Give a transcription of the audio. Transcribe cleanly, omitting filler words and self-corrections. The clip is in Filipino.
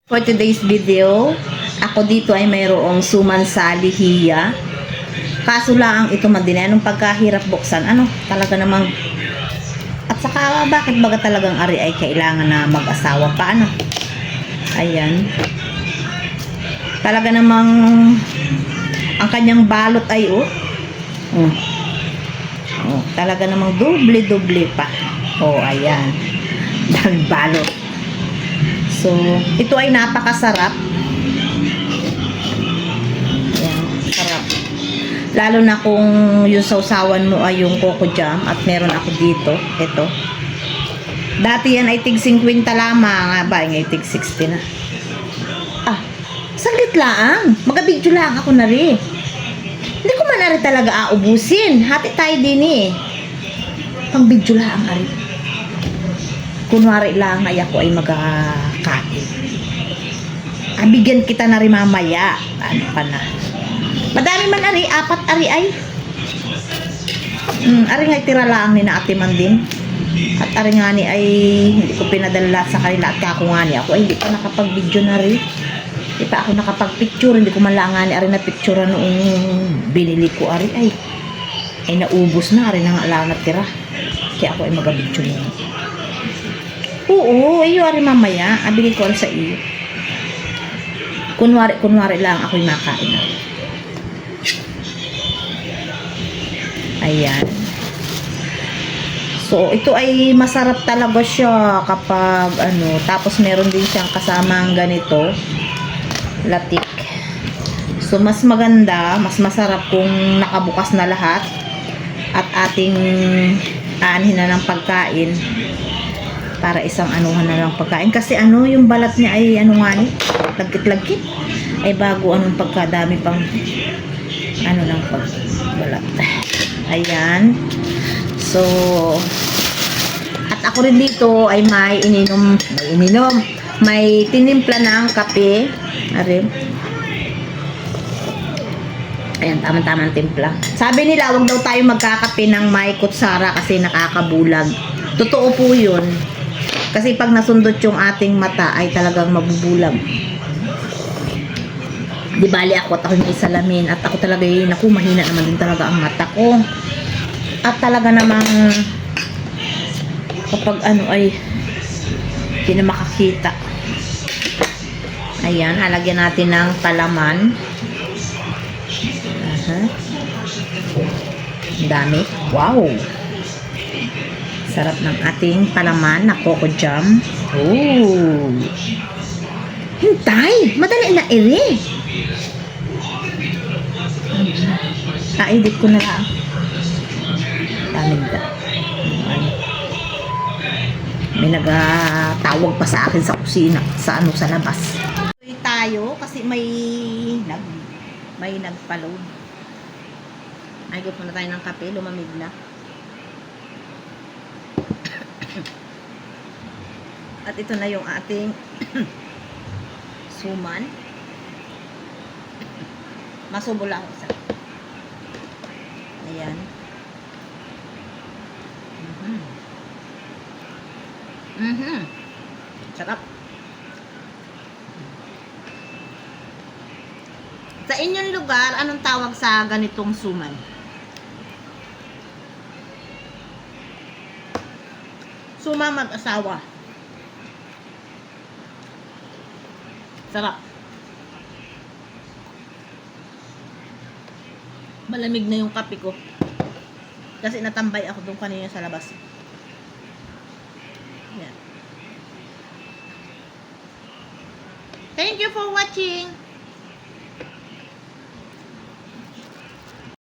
For today's video, ako dito ay mayroong suman sa lihiya. Kaso lang ito madina nung pagkahirap buksan, talaga namang at saka bakit baga talagang ari ay kailangan na mag-asawa pa Ayan. Talaga namang ang kanyang balot ay talaga namang doble-doble pa. Ayan. Daming balot. So, ito ay napakasarap. Ayan, sarap. Lalo na kung yung sausawan mo ay yung coco jam at meron ako dito. Ito. Dati yan ay tig 50 lamang. Ngayon ay tig 60 na. Saglit lang. Magabidyo lang ako na rin. Hindi ko man na rin talaga aubusin. Hati tayo din Pang video lang ari. Kunwari lang ay ako ay magkakain. Bigyan kita na rin mamaya. Ano ka na? Madami man ari, 4 ari ay. Ari nga tira lang ni na Ate Man din. At ari nga ni ay hindi ko pinadala sa kanila at kako nga ni ako ay hindi pa nakapag-video na rin. Hindi pa ako nakapag-picture, hindi ko man lang nga ni ari na picture noong binili ko ari ay naubos na ari na nga lang natira. Kaya ako ay mag-video na. Oo, iyo ari mamaya. Abili ko sa iyo. Kunwari lang ako'y makain na. Ayan. So, ito ay masarap talaga siya kapag tapos meron din siyang kasamang ganito. Latik. So, mas maganda, mas masarap kung nakabukas na lahat at ating aanhin na ng pagkain. Para isang anuhan na lang pagkain. Kasi yung balat niya ay lagkit-lagkit. Ay bago pagkadami pang ng pagbalat. Ayan. So, at ako rin dito ay may tinimpla ng kape. Ayan, tamang timpla. Sabi nila, wag daw tayo magkakape ng may kutsara kasi nakakabulag. Totoo po yun. Kasi pag nasundot yung ating mata ay talagang mabubulag. Di bali ako at ako may salamin at ako talaga mahina naman din talaga ang mata ko. At talaga namang kapag ay hindi na makakita. Ayan, halagyan natin ng palaman. Dami. Wow! Sarap ng ating palaman na coco jam. Hintay! Madali na edit ko na lang. Daming may nagtawag pa sa akin sa kusina, sa labas. Tayo kasi may nagpa-load. Nagot muna tayo ng kape, lumamig na. At ito na yung ating suman. Masubo lang isa. Ayan. Sarap. Sa inyong lugar, anong tawag sa ganitong suman? Suma mag-asawa. Sarap. Malamig na yung kape ko. Kasi natambay ako doon kanina sa labas. Yan. Thank you for watching.